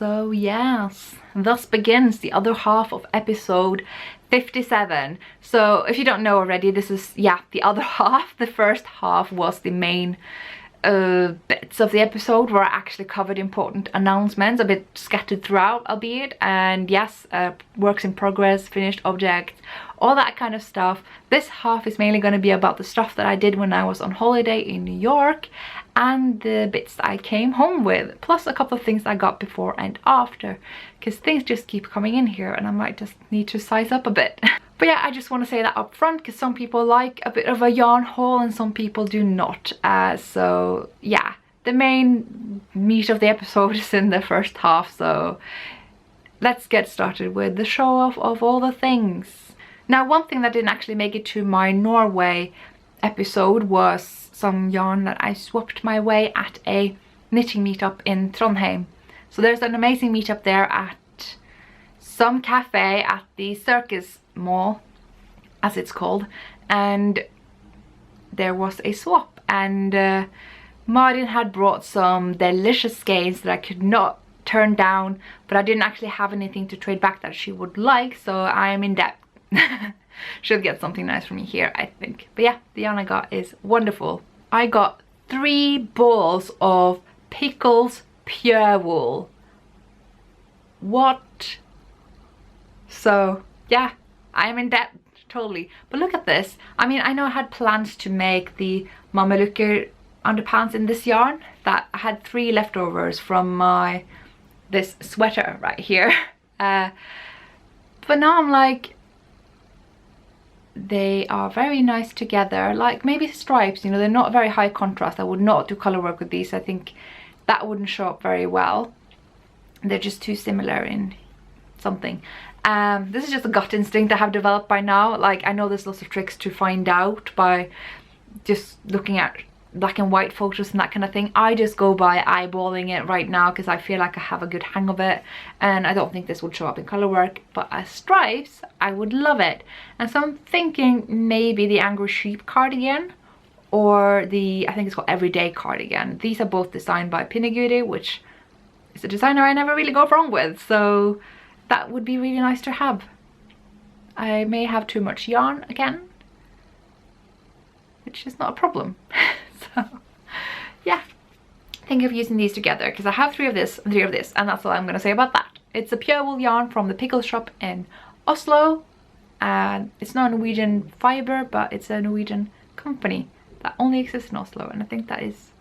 So yes, thus begins the other half of episode 57. So if you don't know already, this is, yeah, the other half. The first half was the main bits of the episode where I actually covered important announcements, a bit scattered throughout, albeit, and yes, works in progress, finished objects, all that kind of stuff. This half is mainly going to be about the stuff that I did when I was on holiday in New York and the bits that I came home with, plus a couple of things I got before and after, because things just keep coming in here and I might just need to size up a bit. But yeah, I just want to say that up front, because some people like a bit of a yarn haul and some people do not. So yeah, the main meat of the episode is in the first half, so let's get started with the show off of all the things. Now, one thing that didn't actually make it to my Norway episode was some yarn that I swapped my way at a knitting meetup in Trondheim. So there's an amazing meetup there at some cafe at the Circus Mall, as it's called, and there was a swap, and Martin had brought some delicious skeins that I could not turn down, but I didn't actually have anything to trade back that she would like, so I am in debt. She'll get something nice from me here, I think. But yeah, the yarn I got is wonderful. I got 3 balls of Pickles pure wool. What? So yeah, I am in debt, totally. But look at this. I mean, I know I had plans to make the Lykke underpants in this yarn. That I had 3 leftovers from this sweater right here. But now I'm like, they are very nice together. Like maybe stripes, you know, they're not very high contrast. I would not do color work with these. I think that wouldn't show up very well. They're just too similar in something. This is just a gut instinct I have developed by now. Like, I know there's lots of tricks to find out by just looking at black and white photos and that kind of thing. I just go by eyeballing it right now because I feel like I have a good hang of it, and I don't think this would show up in color work, but as stripes I would love it. And so I'm thinking maybe the Angry Sheep cardigan or the, I think it's called Everyday cardigan. These are both designed by Pinegoody, which is a designer I never really go wrong with, so that would be really nice to have. I may have too much yarn again, which is not a problem. So yeah, think of using these together because I have 3 of this and 3 of this, and that's all I'm going to say about that. It's a pure wool yarn from the Pickles shop in Oslo, and it's not a Norwegian fiber, but it's a Norwegian company that only exists in Oslo, and I think that is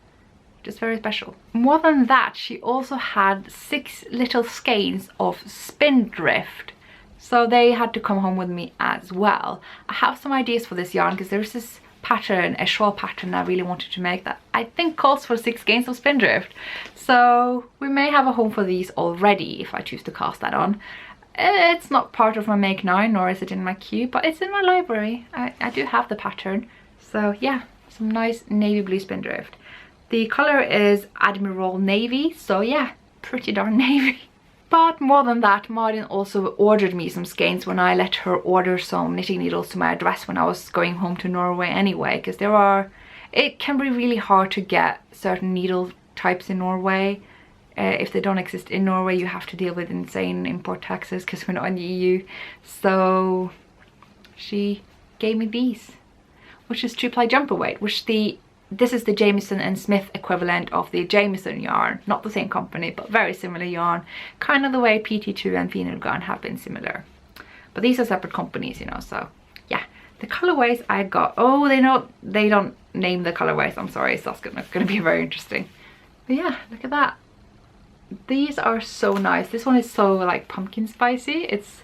just very special. More than that, she also had 6 little skeins of Spindrift, so they had to come home with me as well. I have some ideas for this yarn because there's this pattern, a shawl pattern I really wanted to make that I think calls for 6 skeins of Spindrift, so we may have a home for these already if I choose to cast that on. It's not part of my make 9, nor is it in my queue, but it's in my library. I do have the pattern, so yeah, some nice navy blue Spindrift. The color is Admiral Navy, so yeah, pretty darn navy. But more than that, Martin also ordered me some skeins when I let her order some knitting needles to my address when I was going home to Norway anyway, because it can be really hard to get certain needle types in Norway. If they don't exist in Norway, you have to deal with insane import taxes because we're not in the EU. So she gave me these, which is 2-ply Jumperweight, which this is the Jamieson and Smith equivalent of the Jamieson yarn. Not the same company, but very similar yarn. Kind of the way PT2 and Finalgarn have been similar. But these are separate companies, you know, so yeah. The colorways I got, oh, they don't name the colorways, I'm sorry, so that's going to be very interesting. But yeah, look at that. These are so nice. This one is so like pumpkin spicy. It's,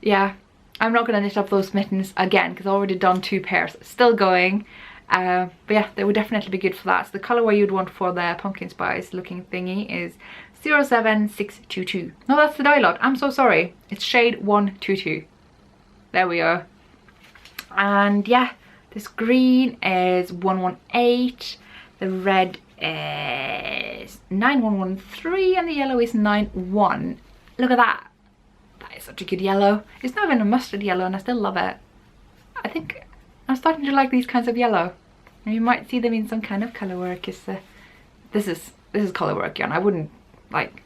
yeah, I'm not going to knit up those mittens again because I've already done 2 pairs. Still going. But yeah, they would definitely be good for that. So the colorway you'd want for the pumpkin spice looking thingy is 07622. No, that's the dye lot. I'm so sorry. It's shade 122. There we are. And yeah, this green is 118. The red is 9113 and the yellow is 91. Look at that. That is such a good yellow. It's not even a mustard yellow and I still love it. I think I'm starting to like these kinds of yellow. And you might see them in some kind of color work. This is color work yarn. I wouldn't like,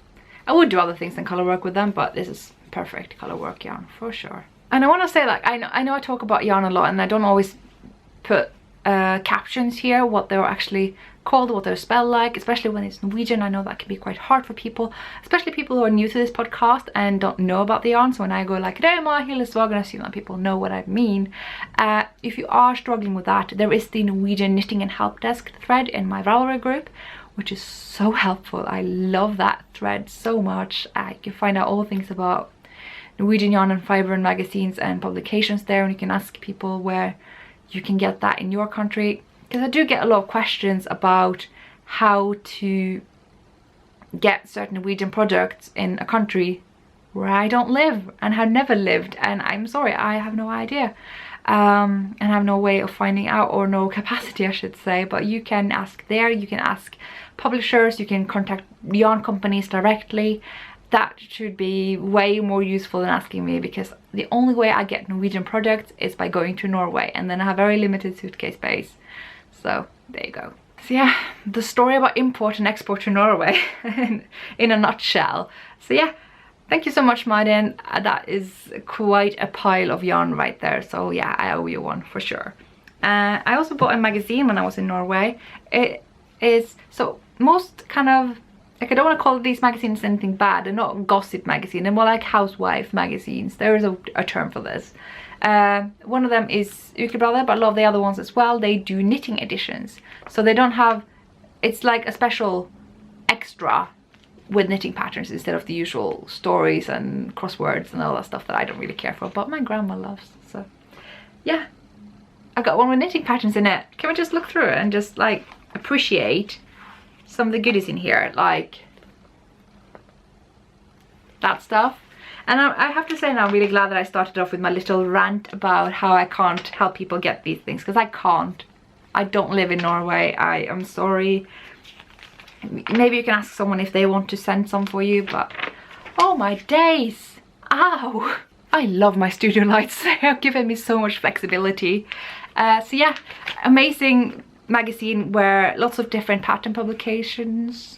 I would do other things than color work with them, but this is perfect color work yarn for sure. And I want to say, like, I know I talk about yarn a lot and I don't always put captions here, what they're actually called, what they're spelled like, especially when it's Norwegian. I know that can be quite hard for people, especially people who are new to this podcast and don't know about the yarn. So when I go like Rema, Hillesvåg, I assume that people know what I mean. If you are struggling with that, there is the Norwegian Knitting and Help Desk thread in my Ravelry group, which is so helpful. I love that thread so much. You can find out all things about Norwegian yarn and fiber and magazines and publications there, and you can ask people where you can get that in your country, because I do get a lot of questions about how to get certain Norwegian products in a country where I don't live and have never lived, and I'm sorry, I have no idea, and have no way of finding out, or no capacity I should say. But you can ask there, you can ask publishers, you can contact yarn companies directly. That should be way more useful than asking me, because the only way I get Norwegian products is by going to Norway, and then I have very limited suitcase space. So there you go. So yeah, the story about import and export to Norway in a nutshell. So yeah, thank you so much, Martin. That is quite a pile of yarn right there. So yeah, I owe you one for sure. I also bought a magazine when I was in Norway. It is, so most kind of, like, I don't want to call these magazines anything bad. They're not gossip magazine. They're more like housewife magazines. There is a term for this. One of them is Ukeblad, but a lot of the other ones as well, they do knitting editions. So they don't have, it's like a special extra with knitting patterns instead of the usual stories and crosswords and all that stuff that I don't really care for, but my grandma loves. So yeah, I got one with knitting patterns in it. Can we just look through it and just like appreciate some of the goodies in here, like that stuff. And I have to say now, I'm really glad that I started off with my little rant about how I can't help people get these things, because I can't. I don't live in Norway. I am sorry. Maybe you can ask someone if they want to send some for you, but oh my days. Ow. I love my studio lights. They have given me so much flexibility. So yeah, amazing magazine where lots of different pattern publications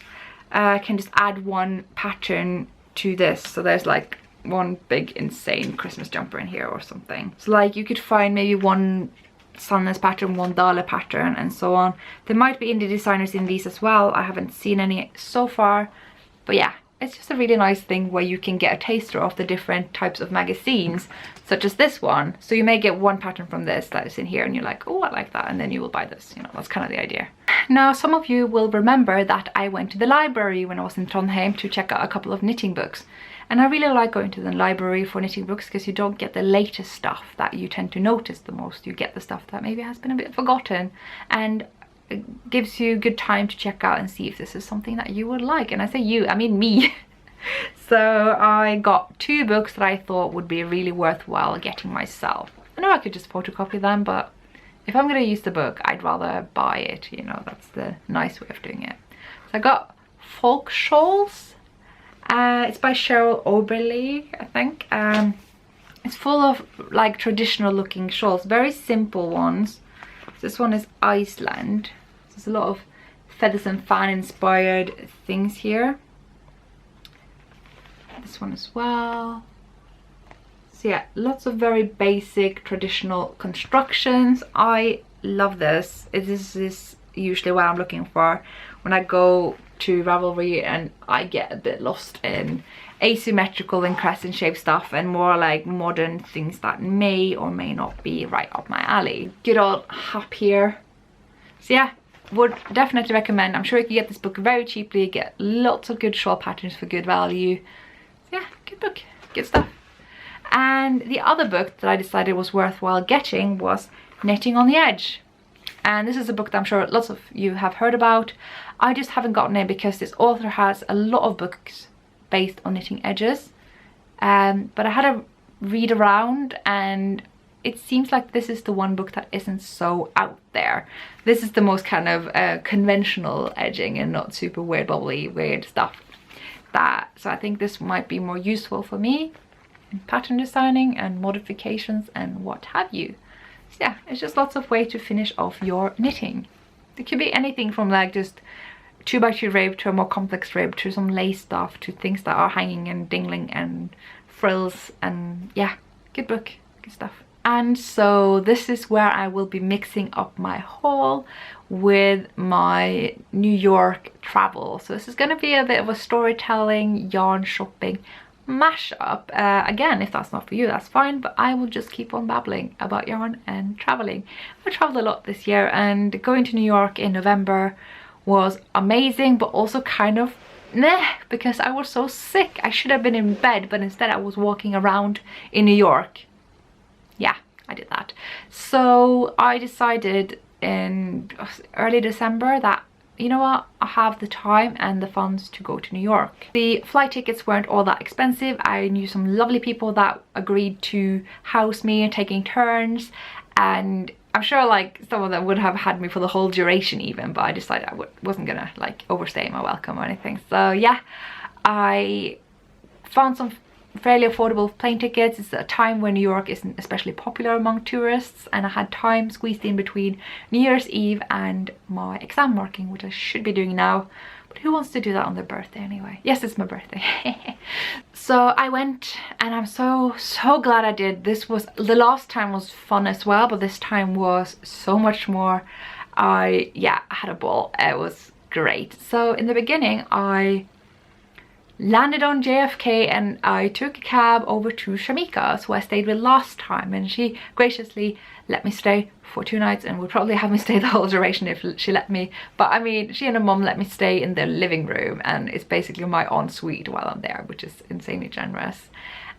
can just add one pattern to this. So there's like one big insane Christmas jumper in here or something. So like you could find maybe one Sandnes pattern, one Dale pattern, and so on. There might be indie designers in these as well. I haven't seen any so far, but yeah, it's just a really nice thing where you can get a taster of the different types of magazines, such as this one. So you may get one pattern from this that is in here and you're like, oh, I like that, and then you will buy this. You know, that's kind of the idea. Now, some of you will remember that I went to the library when I was in Trondheim to check out a couple of knitting books. And I really like going to the library for knitting books, because you don't get the latest stuff that you tend to notice the most. You get the stuff that maybe has been a bit forgotten, and it gives you good time to check out and see if this is something that you would like. And I say you, I mean me. So I got two books that I thought would be really worthwhile getting myself. I know I could just photocopy them, but if I'm going to use the book, I'd rather buy it, you know, that's the nice way of doing it. So I got Folk Shawls. It's by Cheryl Oberle, I think. It's full of like traditional looking shawls, very simple ones. This one is Iceland. There's a lot of feathers and fan inspired things here. This one as well. So yeah, lots of very basic traditional constructions. I love this. This is usually what I'm looking for when I go to Ravelry and I get a bit lost in asymmetrical and crescent shaped stuff and more like modern things that may or may not be right up my alley. Good old Hap here. So yeah, would definitely recommend. I'm sure you can get this book very cheaply, get lots of good shawl patterns for good value. So yeah, good book, good stuff. And the other book that I decided was worthwhile getting was Knitting on the Edge. And this is a book that I'm sure lots of you have heard about. I just haven't gotten it because this author has a lot of books based on knitting edges. But I had a read around and it seems like this is the one book that isn't so out there. This is the most kind of conventional edging and not super weird, bubbly, weird stuff. So I think this might be more useful for me in pattern designing and modifications and what have you. So yeah, it's just lots of way to finish off your knitting. It could be anything from like just 2x2 rib to a more complex rib to some lace stuff to things that are hanging and dingling and frills, and yeah, good book, good stuff. And so this is where I will be mixing up my haul with my New York travel. So this is going to be a bit of a storytelling, yarn shopping mashup. Again, if that's not for you, that's fine, but I will just keep on babbling about yarn and traveling. I traveled a lot this year, and going to New York in November was amazing, but also kind of nah, because I was so sick. I should have been in bed, but instead I was walking around in New York. Yeah, I did that. So I decided in early December that, you know what, I have the time and the funds to go to New York. The flight tickets weren't all that expensive. I knew some lovely people that agreed to house me and taking turns, and I'm sure like some of them would have had me for the whole duration even, but I decided I wasn't gonna like overstay my welcome or anything. So yeah, I found some fairly affordable plane tickets. It's a time when New York isn't especially popular among tourists, and I had time squeezed in between New Year's Eve and my exam marking, which I should be doing now, but who wants to do that on their birthday anyway? Yes, it's my birthday. So I went, and I'm so glad I did. This was, the last time was fun as well, but this time was so much more. I had a ball. It was great. So in the beginning I landed on JFK and I took a cab over to Shamika, who I stayed with last time, and she graciously let me stay for 2 nights and would probably have me stay the whole duration if she let me. But I mean, she and her mum let me stay in their living room, and it's basically my ensuite while I'm there, which is insanely generous.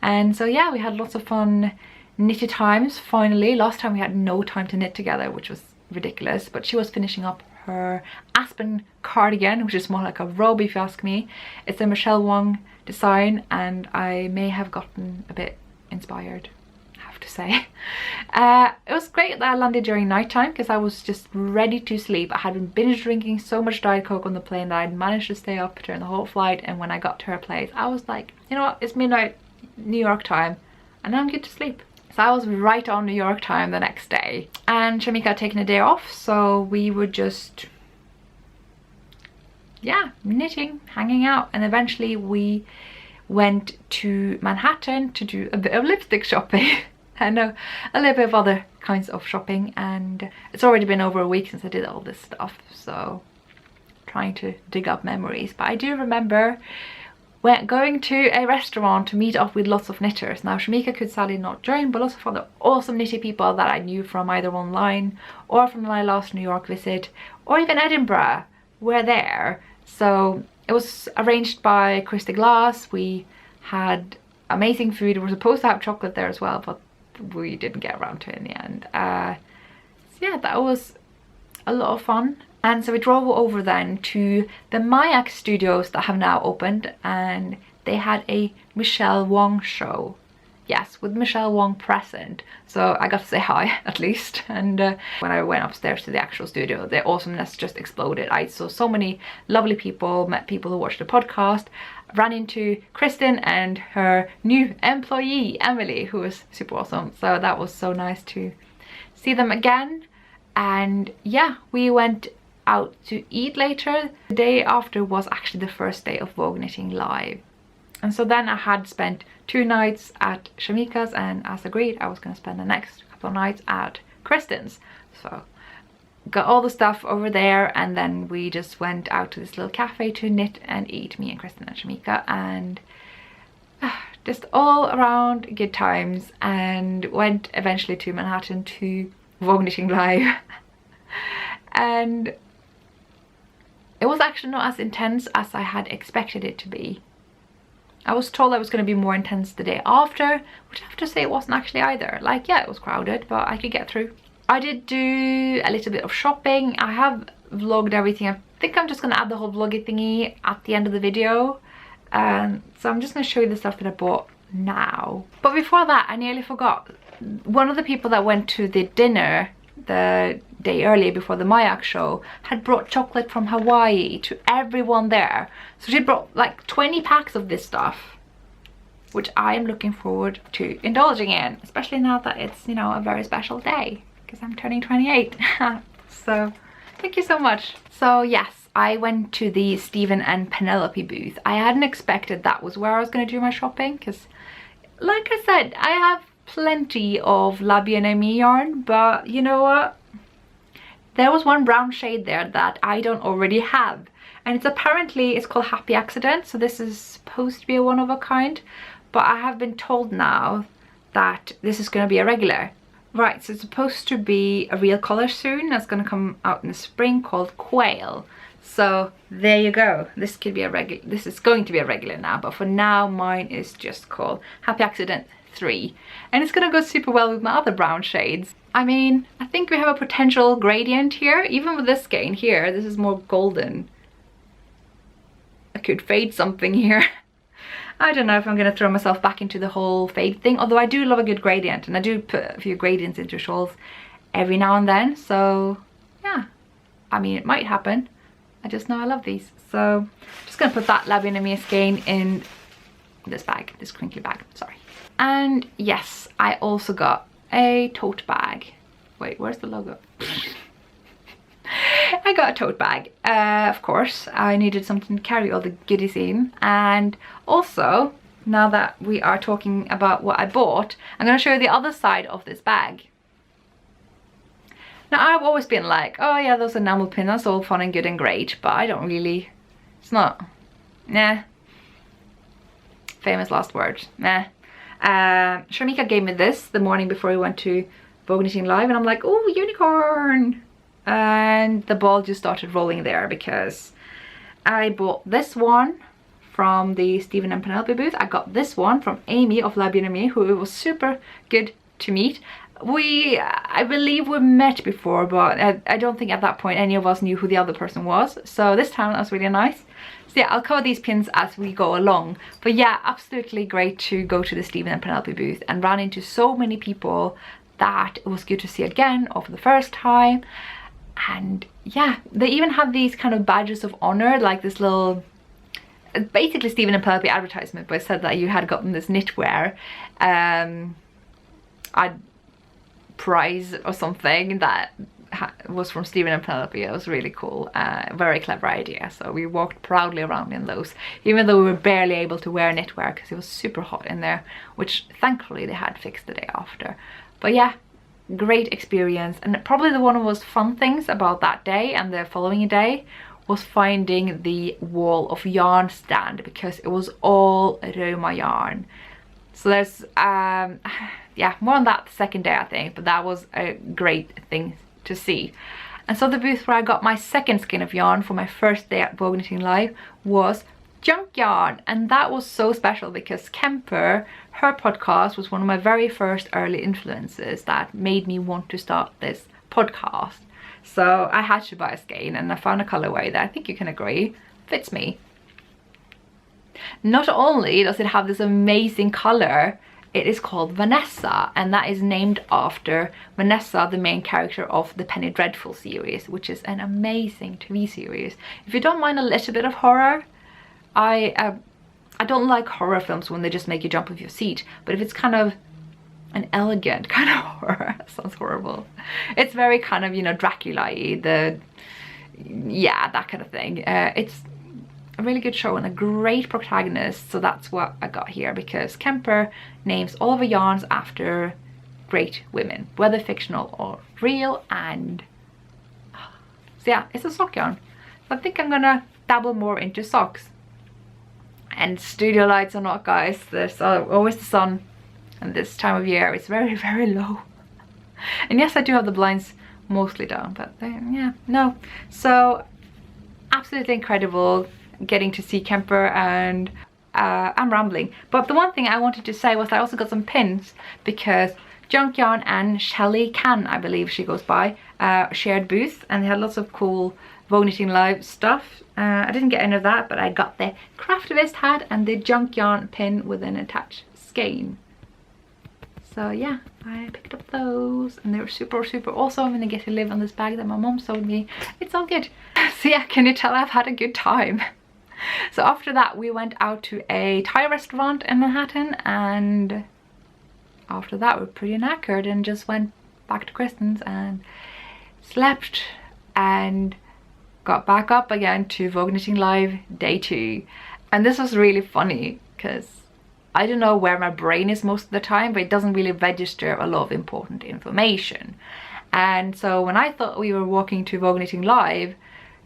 And so yeah, we had lots of fun knitted times finally. Last time we had no time to knit together, which was ridiculous, but she was finishing up her Aspen cardigan, which is more like a robe if you ask me. It's a Michelle Wong design, and I may have gotten a bit inspired, I have to say. It was great that I landed during nighttime because I was just ready to sleep. I had been binge drinking so much Diet Coke on the plane that I'd managed to stay up during the whole flight, and when I got to her place I was like, you know what, it's midnight New York time and I'm good to sleep. So I was right on New York time the next day, and Shamika had taken a day off, so we were just, yeah, knitting, hanging out, and eventually we went to Manhattan to do a bit of lipstick shopping and a little bit of other kinds of shopping. And it's already been over a week since I did all this stuff, so trying to dig up memories. But I do remember going to a restaurant to meet up with lots of knitters. Now Shamika could sadly not join, but lots of other awesome knitty people that I knew from either online or from my last New York visit, or even Edinburgh, were there. So it was arranged by Krista Glass. We had amazing food. We were supposed to have chocolate there as well, but we didn't get around to it in the end. So yeah, that was a lot of fun. And so we drove over then to the Mayak studios that have now opened, and they had a Michelle Wong show. Yes, with Michelle Wong present. So I got to say hi at least. And when I went upstairs to the actual studio, the awesomeness just exploded. I saw so many lovely people, met people who watched the podcast, ran into Kristen and her new employee, Emily, who was super awesome. So that was so nice to see them again. And yeah, we went out to eat later. The day after was actually the first day of Vogue Knitting Live. And so then I had spent 2 nights at Shamika's, and as agreed I was going to spend the next couple of nights at Kristen's. So got all the stuff over there, and then we just went out to this little cafe to knit and eat, me and Kristen and Shamika, and just all around good times. And went eventually to Manhattan to Vogue Knitting Live. And it was actually not as intense as I had expected it to be. I was told it was going to be more intense the day after, which I have to say it wasn't actually either. Like, yeah, it was crowded, but I could get through. I did do a little bit of shopping. I have vlogged everything. I think I'm just going to add the whole vloggy thingy at the end of the video. So I'm just going to show you the stuff that I bought now. But before that, I nearly forgot. One of the people that went to the dinner the day earlier before the Mayak show had brought chocolate from Hawaii to everyone there. So she brought like 20 packs of this stuff, which I am looking forward to indulging in, especially now that it's, you know, a very special day because I'm turning 28. So thank you so much. So yes, I went to the Stephen and Penelope booth. I hadn't expected that was where I was going to do my shopping, because like I said, I have plenty of Lykke and aimée yarn, but you know what? There was one brown shade there that I don't already have. And it's called Happy Accident, so this is supposed to be a one of a kind, but I have been told now that this is going to be a regular. Right, so it's supposed to be a real color soon. That's going to come out in the spring, called Quail. So there you go. This could be a regular. This is going to be a regular now, but for now mine is just called Happy Accident 3, and it's going to go super well with my other brown shades. I mean, I think we have a potential gradient here. Even with this skein here, this is more golden. I could fade something here. I don't know if I'm going to throw myself back into the whole fade thing, although I do love a good gradient, and I do put a few gradients into shawls every now and then, so yeah, I mean, it might happen. I just know I love these, so I'm just going to put that Lykke and aimée skein in this bag, this crinkly bag, sorry. And yes, I also got a tote bag. Wait, where's the logo? I got a tote bag. Of course, I needed something to carry all the goodies in. And also, now that we are talking about what I bought, I'm going to show you the other side of this bag. Now, I've always been like, oh yeah, those enamel pins, that's all fun and good and great, but I don't really, it's not, nah. Famous last words, nah. Shamika gave me this the morning before we went to Vogue Knitting Live, and I'm like, oh, unicorn! And the ball just started rolling there, because I bought this one from the Stephen and Penelope booth. I got this one from Amy of Lykke and aimée, who was super good to meet. I believe we met before, but I don't think at that point any of us knew who the other person was. So this time that was really nice. So yeah, I'll cover these pins as we go along. But yeah, absolutely great to go to the Stephen and Penelope booth and run into so many people that it was good to see again, or for the first time. And yeah, they even have these kind of badges of honor, like this little, basically Stephen and Penelope advertisement, but it said that you had gotten this knitwear prize or something that was from Stephen and Penelope. It was really cool, very clever idea. So we walked proudly around in those, even though we were barely able to wear knitwear because it was super hot in there, which thankfully they had fixed the day after. But yeah, great experience. And probably the one of the most fun things about that day and the following day was finding the wall of yarn stand, because it was all aroma yarn. So there's yeah, more on that the second day I think, but that was a great thing to see. And so the booth where I got my second skein of yarn for my first day at Vogue Knitting Live was Junkyarn, and that was so special because Kemper, her podcast, was one of my very first early influences that made me want to start this podcast. So I had to buy a skein, and I found a colorway that I think you can agree fits me. Not only does it have this amazing color, it is called Vanessa, and that is named after Vanessa, the main character of the Penny Dreadful series, which is an amazing TV series. If you don't mind a little bit of horror, I don't like horror films when they just make you jump off your seat, but if it's kind of an elegant kind of horror, that sounds horrible. It's very kind of, you know, Dracula-y, yeah, that kind of thing. It's a really good show and a great protagonist, so that's what I got here, because Kemper names all of her yarns after great women, whether fictional or real. And so yeah, it's a sock yarn. So I think I'm gonna dabble more into socks. And studio lights or not, guys, there's always the sun, and this time of year it's very, very low. And yes, I do have the blinds mostly down, but yeah, no. So absolutely incredible getting to see Kemper, and I'm rambling. But the one thing I wanted to say was I also got some pins, because Junkyarn Shelly Can, I believe she goes by, shared booth, and they had lots of cool Vogue Knitting Live stuff. I didn't get any of that, but I got the Craftivist hat and the Junkyarn pin with an attached skein. So yeah, I picked up those, and they were super, super awesome, and I get to live on this bag that my mom sold me. It's all good. So yeah, can you tell I've had a good time? So after that we went out to a Thai restaurant in Manhattan, and after that we're pretty knackered and just went back to Kristen's and slept and got back up again to Vogue Knitting Live day 2. And this was really funny because I don't know where my brain is most of the time, but it doesn't really register a lot of important information. And so when I thought we were walking to Vogue Knitting Live,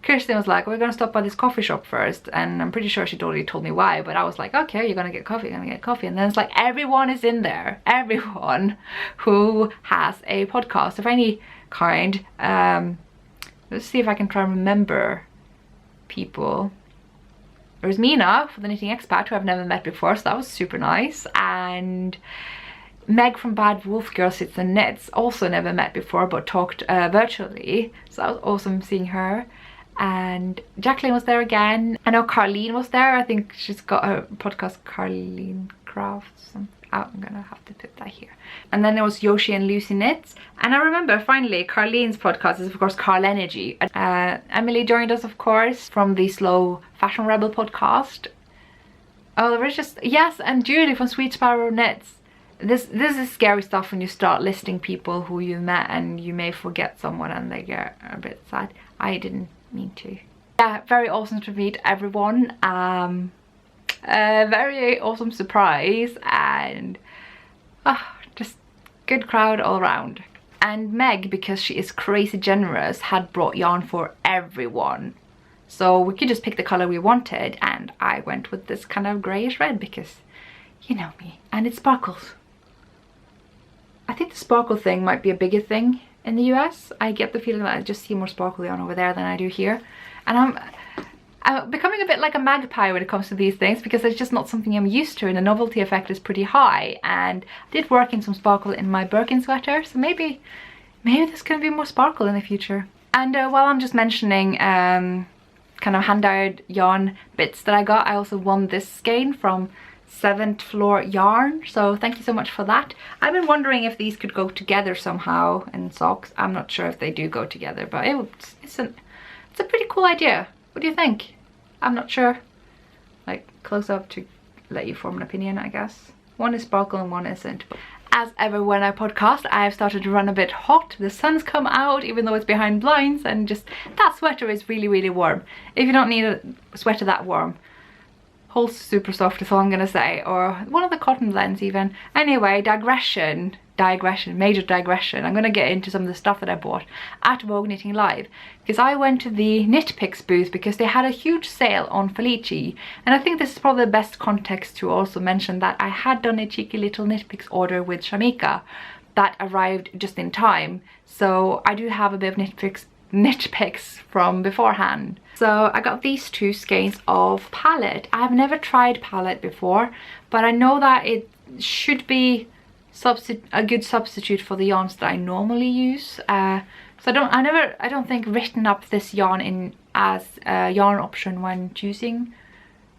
Kirsten was like, we're gonna stop by this coffee shop first. And I'm pretty sure she'd already told me why, but I was like, okay, you're gonna get coffee, you're gonna get coffee. And then it's like everyone is in there, everyone who has a podcast of any kind. Let's see if I can try and remember people. There's Mina for the Knitting Expat, who I've never met before, so that was super nice. And Meg from Bad Wolf Girl Sits and Knits, also never met before, but talked virtually, so that was awesome seeing her. And Jacqueline was there again. I know Carleen was there. I think she's got a podcast, Carleen Crafts. I'm gonna have to put that here. And then there was Yoshi and Lucy Knits. And I remember finally Carleen's podcast is of course Carl Energy. Emily joined us of course from the Slow Fashion Rebel podcast. Oh, there was just, yes, and Julie from Sweet Sparrow Knits. This is scary stuff when you start listing people who you met and you may forget someone and they get a bit sad. I didn't mean to. Yeah, very awesome to meet everyone. A very awesome surprise, and just good crowd all around. And Meg, because she is crazy generous, had brought yarn for everyone, so we could just pick the color we wanted, and I went with this kind of grayish red because you know me, and it sparkles. I think the sparkle thing might be a bigger thing in the US. I get the feeling that I just see more sparkly on over there than I do here, and I'm becoming a bit like a magpie when it comes to these things because it's just not something I'm used to, and the novelty effect is pretty high. And I did work in some sparkle in my Birkin sweater, so maybe there's gonna be more sparkle in the future. And while I'm just mentioning kind of hand-dyed yarn bits that I got, I also won this skein from 7th Floor Yarn, so thank you so much for that. I've been wondering if these could go together somehow in socks. I'm not sure if they do go together, but it's a pretty cool idea. What do you think? I'm not sure. Like close up to let you form an opinion, I guess. One is sparkle and one isn't. As ever when I podcast, I've started to run a bit hot. The sun's come out even though it's behind blinds, and just that sweater is really, really warm. If you don't need a sweater that warm, Whole super soft is all I'm gonna say, or one of the cotton blends even. Anyway, major digression. I'm gonna get into some of the stuff that I bought at Vogue Knitting Live, because I went to the KnitPicks booth because they had a huge sale on Felici, and I think this is probably the best context to also mention that I had done a cheeky little KnitPicks order with Shamika that arrived just in time, so I do have a bit of KnitPicks from beforehand. So I got these two skeins of palette. I have never tried palette before, but I know that it should be a good substitute for the yarns that I normally use. So I don't think written up this yarn in as a yarn option when choosing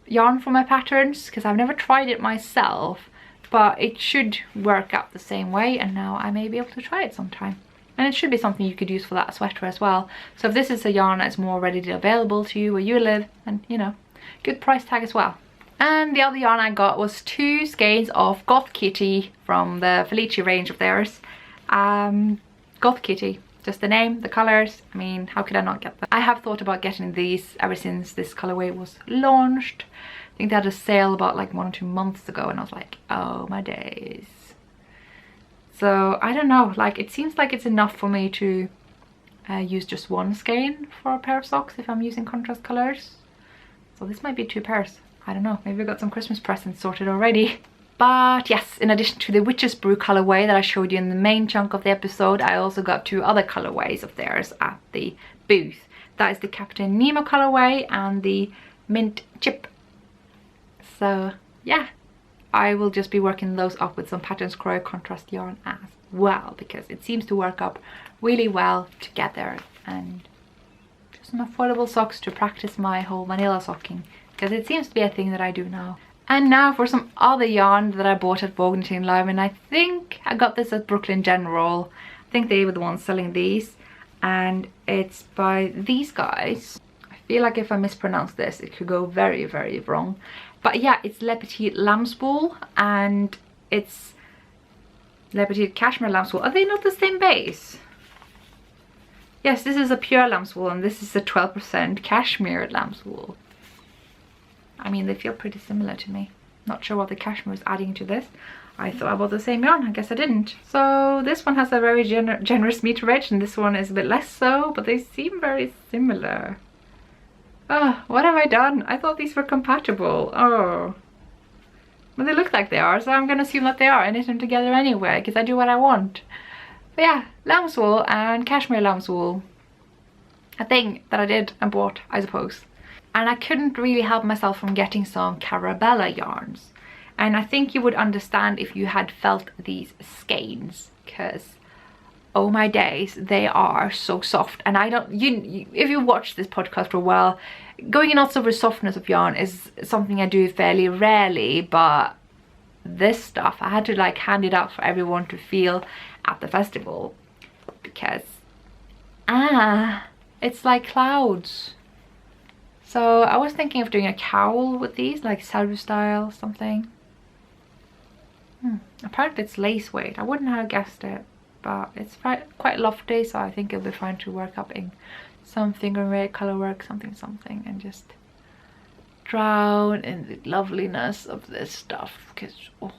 yarn for my patterns, because I've never tried it myself, but it should work out the same way, and now I may be able to try it sometime. And it should be something you could use for that sweater as well. So if this is a yarn that's more readily available to you where you live, then you know, good price tag as well. And the other yarn I got was two skeins of Goth Kitty from the Felici range of theirs. Goth Kitty, just the name, the colours, I mean, how could I not get them? I have thought about getting these ever since this colourway was launched. I think they had a sale about like 1 or 2 months ago, and I was like, oh my days. So I don't know, like it seems like it's enough for me to use just one skein for a pair of socks if I'm using contrast colours. So this might be 2 pairs. I don't know, maybe I got some Christmas presents sorted already. But yes, in addition to the Witch's Brew colorway that I showed you in the main chunk of the episode, I also got 2 other colorways of theirs at the booth. That is the Captain Nemo colorway and the Mint Chip. So yeah, I will just be working those up with some Patterns Crow contrast yarn as well, because it seems to work up really well together, and just some affordable socks to practice my whole vanilla socking, because it seems to be a thing that I do now. And now for some other yarn that I bought at Vogue Knitting Live, and I think I got this at Brooklyn General. I think they were the ones selling these, and it's by these guys. I feel like if I mispronounce this, it could go very, very wrong. But yeah, it's Le Petit Lambswool, and it's Le Petit Cashmere Lambswool. Are they not the same base? Yes, this is a pure lambswool and this is a 12% cashmere lambswool. I mean, they feel pretty similar to me. Not sure what the cashmere is adding to this. I thought I bought the same yarn, I guess I didn't. So this one has a very generous meterage and this one is a bit less so, but they seem very similar. Oh, what have I done? I thought these were compatible. Oh. Well, they look like they are, so I'm gonna assume that they are and knit them together anyway, because I do what I want. But yeah, lambswool and cashmere lambswool. A thing that I did and bought, I suppose. And I couldn't really help myself from getting some Karabella yarns. And I think you would understand if you had felt these skeins, because oh my days, they are so soft. And I don't, if you watch this podcast for a while, going in nuts over softness of yarn is something I do fairly rarely, but this stuff I had to like hand it out for everyone to feel at the festival, because it's like clouds. So I was thinking of doing a cowl with these, like Selbu style something. Apparently it's lace weight. I wouldn't have guessed it, but it's quite lofty, so I think it'll be fine to work up in some finger weight, color work, something, and just drown in the loveliness of this stuff, because oh,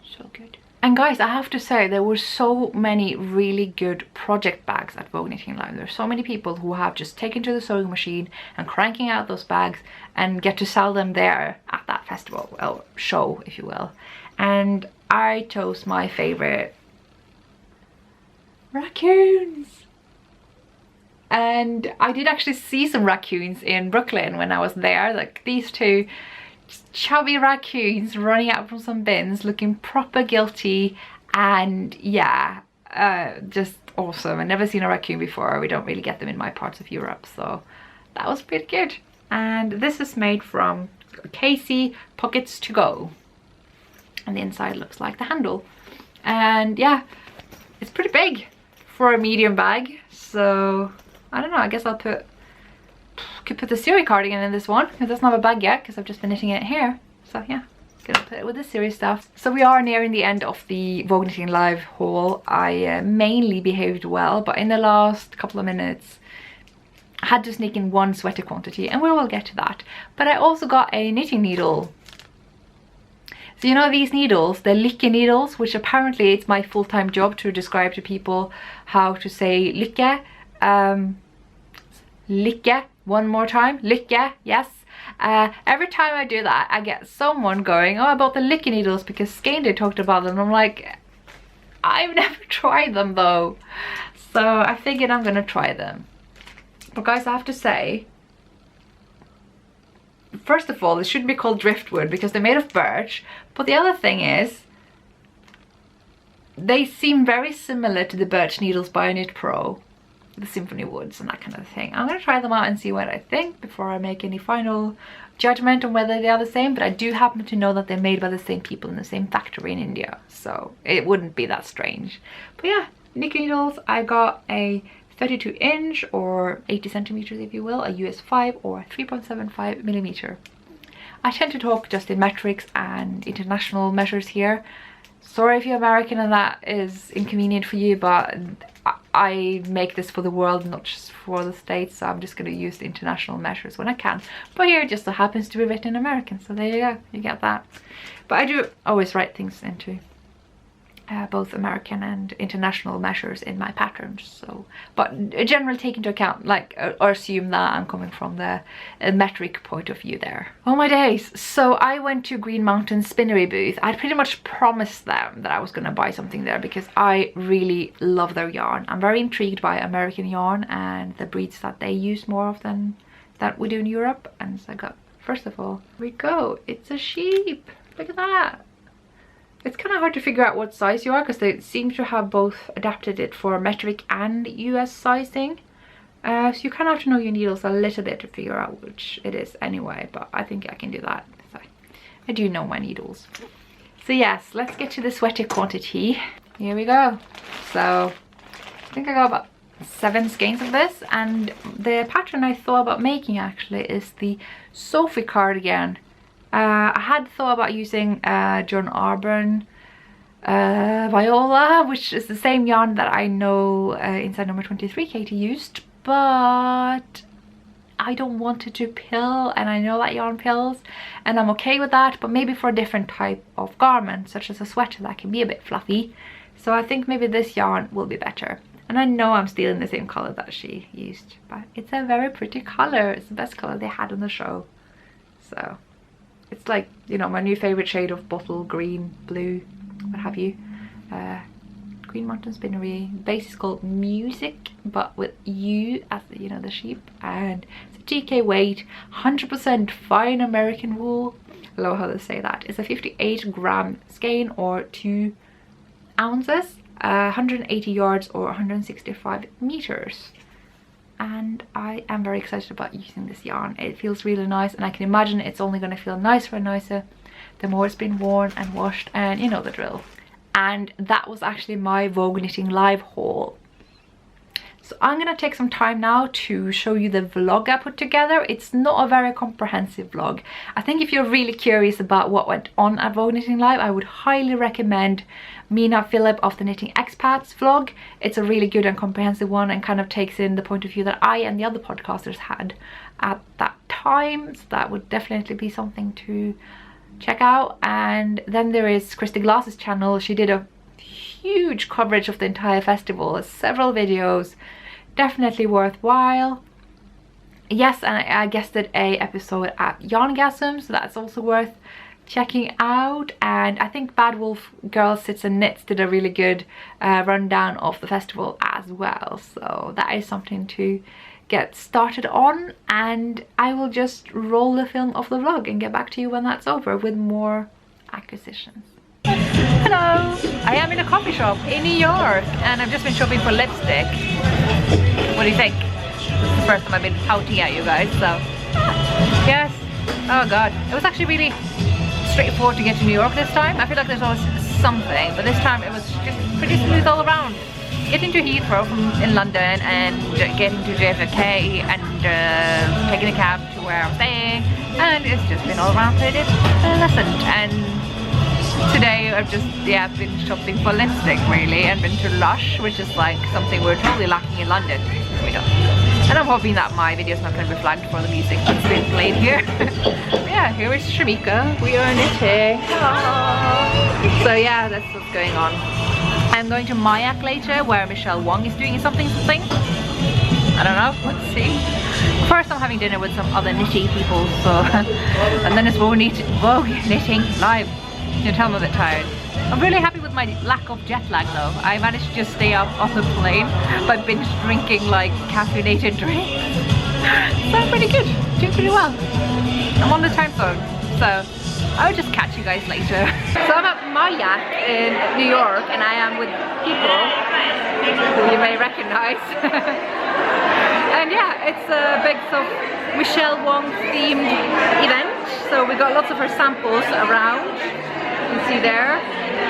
so good. And guys, I have to say, there were so many really good project bags at Vogue Knitting Live. There's so many people who have just taken to the sewing machine and cranking out those bags and get to sell them there at that festival, well, show, if you will. And I chose my favorite raccoons. And I did actually see some raccoons in Brooklyn when I was there, like these two chubby raccoons running out from some bins looking proper guilty, and yeah, just awesome. I've never seen a raccoon before. We don't really get them in my parts of Europe, so that was pretty good. And this is made from Casey Pockets to Go, and the inside looks like the handle. And yeah, it's pretty big for a medium bag, so I don't know, I guess I'll could put the Siri cardigan in this one, because that's not a bag yet, because I've just been knitting it here. So yeah, gonna put it with the Siri stuff. So we are nearing the end of the Vogue Knitting Live haul. I mainly behaved well, but in the last couple of minutes I had to sneak in one sweater quantity, and we will get to that. But I also got a knitting needle. So you know these needles, the Lykke needles, which apparently it's my full-time job to describe to people how to say Lykke. Lykke, one more time, Lykke, yes. Every time I do that, I get someone going, oh, I bought the Lykke needles because Skeindeer talked about them. And I'm like, I've never tried them though. So I figured I'm gonna try them. But guys, I have to say, first of all, they shouldn't be called driftwood because they're made of birch. But the other thing is, they seem very similar to the birch needles by Knit Pro, the symphony woods and that kind of thing. I'm gonna try them out and see what I think before I make any final judgment on whether they are the same, but I do happen to know that they're made by the same people in the same factory in India, so it wouldn't be that strange. But yeah, Nicky needles. I got a 32 inch or 80 centimeters if you will, a US 5 or 3.75 millimeter. I tend to talk just in metrics and international measures here. Sorry if you're American and that is inconvenient for you, but I make this for the world, not just for the States, so I'm just going to use the international measures when I can. But here it just so happens to be written in American, so there you go, you get that. But I do always write things into both American and international measures in my patterns, so, but generally take into account, like, or assume that I'm coming from the metric point of view there. Oh my days. So I went to Green Mountain Spinnery booth. I'd pretty much promised them that I was going to buy something there because I really love their yarn. I'm very intrigued by American yarn and the breeds that they use more often than we do in Europe. And so I got, first of all, here we go, it's a sheep, look at that. It's kind of hard to figure out what size you are because they seem to have both adapted it for metric and US sizing. So you kind of have to know your needles a little bit to figure out which it is anyway, but I think I can do that. So I do know my needles. So yes, let's get to the sweater quantity. Here we go. So I think I got about 7 skeins of this, and the pattern I thought about making actually is the Sophie cardigan. I had thought about using John Auburn Viola, which is the same yarn that I know inside number 23 Katie used, but I don't want it to pill, and I know that yarn pills, and I'm okay with that, but maybe for a different type of garment, such as a sweater that can be a bit fluffy. So I think maybe this yarn will be better. And I know I'm stealing the same color that she used, but it's a very pretty color. It's the best color they had on the show. So it's like, you know, my new favorite shade of bottle green, blue, what have you. Green Mountain Spinnery. Base is called Music, but with U as the, you know, the sheep. And it's a DK weight, 100% fine American wool. I love how they say that. It's a 58 gram skein, or 2 ounces, 180 yards or 165 meters. And I am very excited about using this yarn. It feels really nice, and I can imagine it's only going to feel nicer and nicer the more it's been worn and washed, and you know the drill. And that was actually my Vogue Knitting live haul. So I'm gonna take some time now to show you the vlog I put together. It's not a very comprehensive vlog. I think if you're really curious about what went on at Vogue Knitting Live, I would highly recommend Mina Phillip of the Knitting Expats vlog. It's a really good and comprehensive one, and kind of takes in the point of view that I and the other podcasters had at that time. So that would definitely be something to check out. And then there is Christy Glass's channel. She did a huge coverage of the entire festival, several videos, definitely worthwhile. Yes, and I guested a episode at Yarngasm, so that's also worth checking out. And I think Bad Wolf Girls Sits and Knits did a really good rundown of the festival as well, so that is something to get started on. And I will just roll the film of the vlog and get back to you when that's over with more acquisitions. Hello! I am in a coffee shop in New York, and I've just been shopping for lipstick. What do you think? This is the first time I've been pouting at you guys, so yes. Oh god, it was actually really straightforward to get to New York this time. I feel like there's always something, but this time it was just pretty smooth all around. Getting to Heathrow in London, and getting to JFK, and taking a cab to where I'm staying, and it's just been all around pretty pleasant. And today I've just been shopping for lipstick really, and been to Lush, which is like something we're totally lacking in London. We don't. And I'm hoping that my video's not going to be flagged for the music that's been played here. Yeah, here is Shamika. We are knitting. So yeah, that's what's going on. I'm going to Mayak later, where Michelle Wong is doing something. I don't know, let's see. First I'm having dinner with some other knitty people, so and then it's Vogue Knitting Live. You can tell I'm a bit tired. I'm really happy with my lack of jet lag though. I managed to just stay up on the plane by binge drinking like caffeinated drinks. So I'm pretty good, doing pretty well. I'm on the time zone, so I'll just catch you guys later. So I'm at Mayak in New York, and I am with people who you may recognize. And yeah, it's a big Michelle Wong themed event. So we got lots of her samples around. You can see there,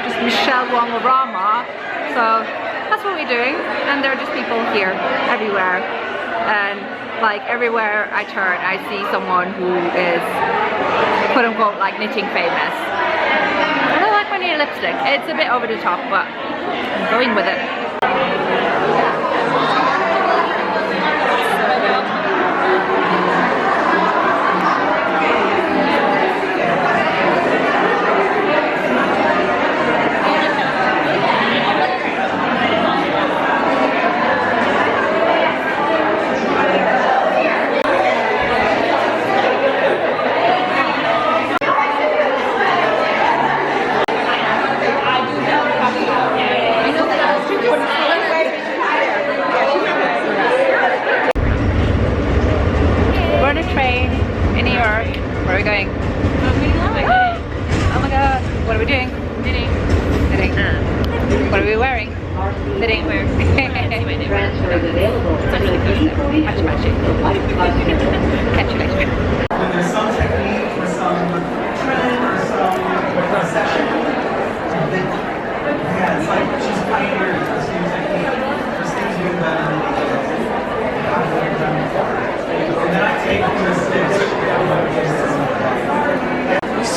just Michelle Wong-orama. So that's what we're doing, and there are just people here everywhere. And like everywhere I turn, I see someone who is quote unquote like knitting famous. I don't like my new lipstick. It's a bit over the top, but I'm going with it.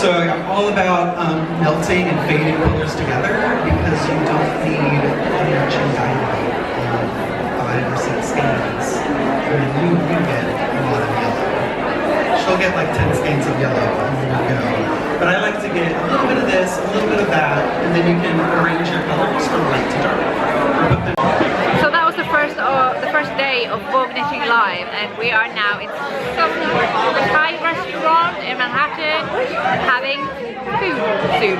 So I'm all about melting mixing and fading colors together because you don't need much diamond of 5 or 6 skeins. And you get a lot of yellow. She'll get like 10 skeins of yellow and then you go. But I like to get a little bit of this, a little bit of that, and then you can arrange your colors from light to dark. So that was the first day of Vogue Knitting Live, and we are now in some Thai restaurant in Manhattan having food soon.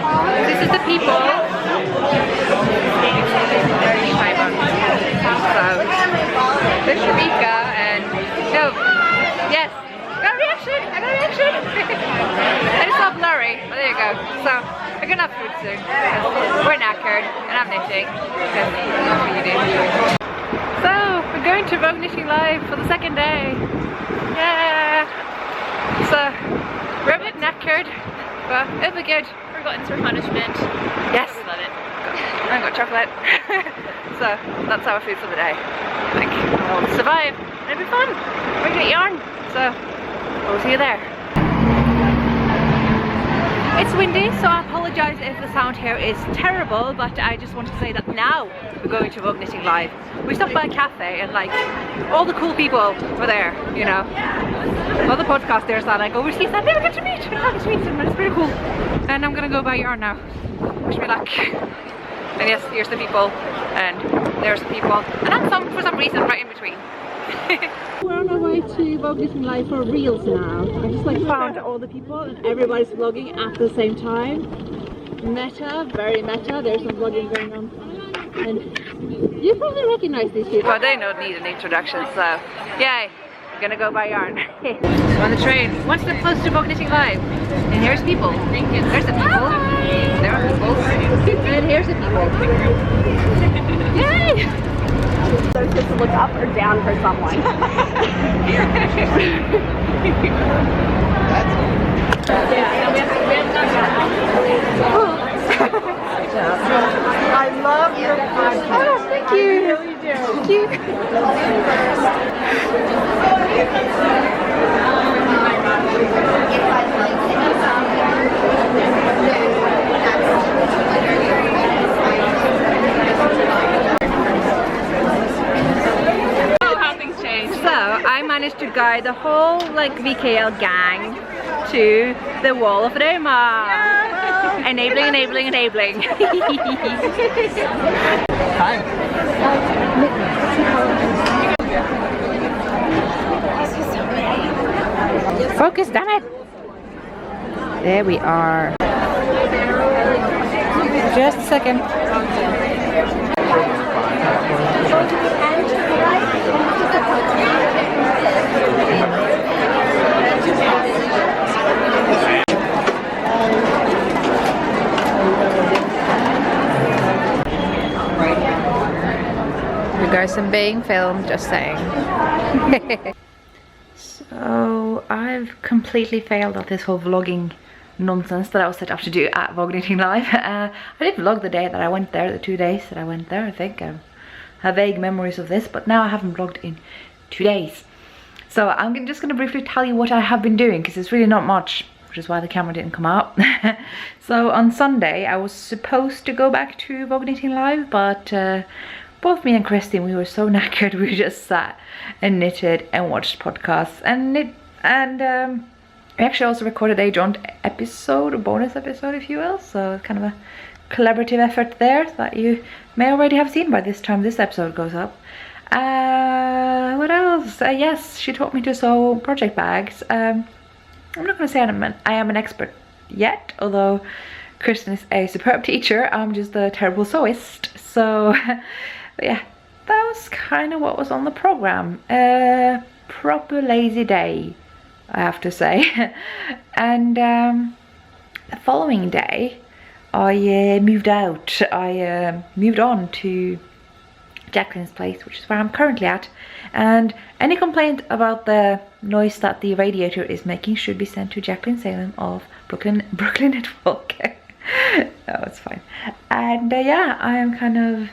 This is the people. So there's Sharika and no, yes, got a reaction, I got a reaction. It's all blurry, but there you go. So we're gonna have food soon. We're knackered and I'm knitting because that's what you do. So we're going to Vogue Knitting Live for the second day. Yeah. So we're a bit knackered, but it'll be good. We're gluttons for punishment. Yes. We love it. I got chocolate. So that's our food for the day. I think we'll survive. It'll be fun. We're gonna get yarn. So we'll see you there. It's windy, so I apologise if the sound here is terrible, but I just want to say that now we're going to Vogue Knitting Live. We stopped by a cafe and like all the cool people were there, you know. All the podcasters that I go overseas that I never get to meet. I get to meet them, and it's pretty cool. And I'm gonna go buy yarn now. Wish me luck. And yes, here's the people, and there's the people, and I'm for some reason right in between. We're on our way to Vogue Knitting Live for reels now. I just like found all the people and everybody's vlogging at the same time. Meta, very meta, there's some vlogging going on. And you probably recognize these people. But they don't need an introduction, so yay, we're gonna go buy yarn. We're on the train, one step closer to Vogue Knitting Live. And here's people. There's the people. There are people. And here's the people. Yay! So it's just to look up or down for someone. I love your podcast. Oh, thank you. I really do. Thank you. So I managed to guide the whole like VKL gang to the wall of Rema. Yeah. Enabling, enabling, enabling. Hi. Focus, damn it. There we are. Just a second. You guys are being filmed, just saying. So I've completely failed at this whole vlogging nonsense that I was set up to do at Vogue Knitting Live. I did vlog the day that I went there, the 2 days that I went there, I think. I have vague memories of this, but now I haven't vlogged in 2 days. So I'm just going to briefly tell you what I have been doing, because it's really not much, which is why the camera didn't come out. So on Sunday I was supposed to go back to Vogue Knitting Live, but both me and Christine, we were so knackered, we just sat and knitted and watched podcasts and knit, and we actually also recorded a joint episode, a bonus episode if you will, so kind of a collaborative effort there that you may already have seen by this time this episode goes up. What else? Yes, she taught me to sew project bags. I'm not going to say I am an expert yet, although Kristen is a superb teacher. I'm just a terrible sewist, so but yeah, that was kind of what was on the program. Proper lazy day, I have to say. And the following day I moved out. I moved on to Jacqueline's place, which is where I'm currently at, and any complaint about the noise that the radiator is making should be sent to Jacqueline Salem of Brooklyn Network. No, it's fine. And yeah, I am kind of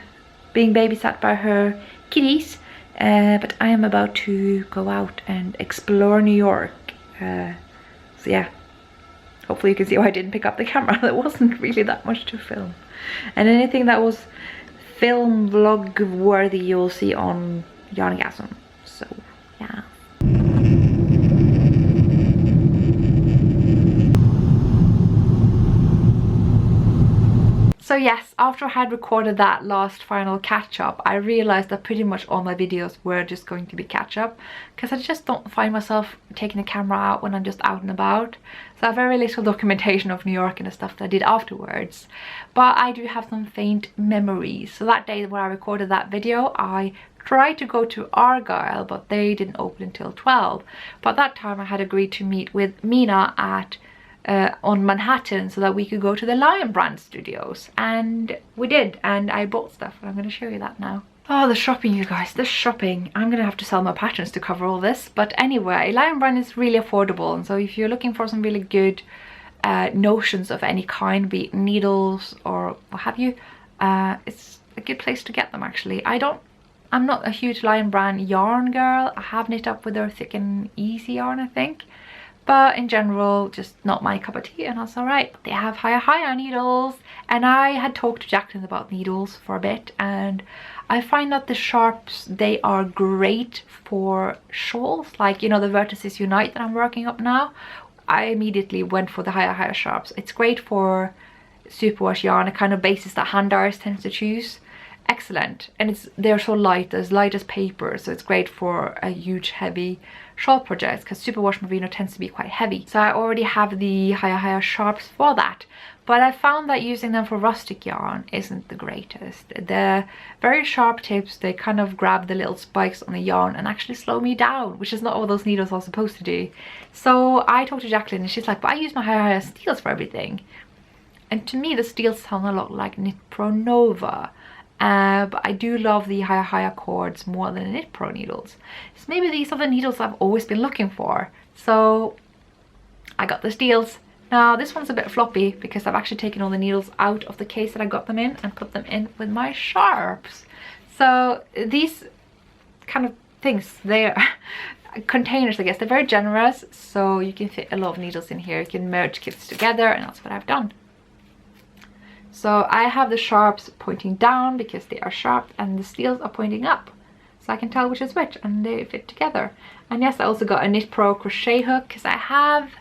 being babysat by her kitties, but I am about to go out and explore New York. So yeah, hopefully you can see why I didn't pick up the camera. There wasn't really that much to film. And anything that was film vlog worthy you'll see on Yarngasm. So yeah. So yes, after I had recorded that last final catch up, I realized that pretty much all my videos were just going to be catch up, because I just don't find myself taking the camera out when I'm just out and about. So I have very little documentation of New York and the stuff that I did afterwards. But I do have some faint memories. So that day when I recorded that video, I tried to go to Argyle, but they didn't open until 12. But at that time I had agreed to meet with Mina at on Manhattan so that we could go to the Lion Brand studios, and we did, and I bought stuff and I'm going to show you that now. Oh, the shopping, you guys, the shopping. I'm gonna have to sell my patterns to cover all this, but anyway, Lion Brand is really affordable, and so if you're looking for some really good notions of any kind, be it needles or what have you, it's a good place to get them actually. I'm not a huge Lion Brand yarn girl. I have knit up with their Thick and Easy yarn, I think. But in general, just not my cup of tea, and that's alright. They have higher needles, and I had talked to Jacqueline about needles for a bit, and I find that the sharps, they are great for shawls, like, you know, the Vertices Unite that I'm working up now. I immediately went for the higher sharps. It's great for superwash yarn, a kind of basis that hand dyers tends to choose. Excellent, and they're so light as paper, so it's great for a huge heavy shawl projects, because superwash merino tends to be quite heavy. So I already have the higher sharps for that, but I found that using them for rustic yarn isn't the greatest. The very sharp tips, they kind of grab the little spikes on the yarn and actually slow me down, which is not what those needles are supposed to do. So I talked to Jacqueline and she's like, but I use my higher steels for everything. And to me the steels sound a lot like Knit Pro Nova. But I do love the higher cords more than the Knit Pro needles. So maybe these are the needles I've always been looking for. So I got the steels. Now this one's a bit floppy because I've actually taken all the needles out of the case that I got them in and put them in with my sharps. So these kind of things, they're containers, I guess, they're very generous, so you can fit a lot of needles in here. You can merge kits together, and that's what I've done. So I have the sharps pointing down because they are sharp, and the steels are pointing up, so I can tell which is which, and they fit together. And yes, I also got a Knit Pro crochet hook because I have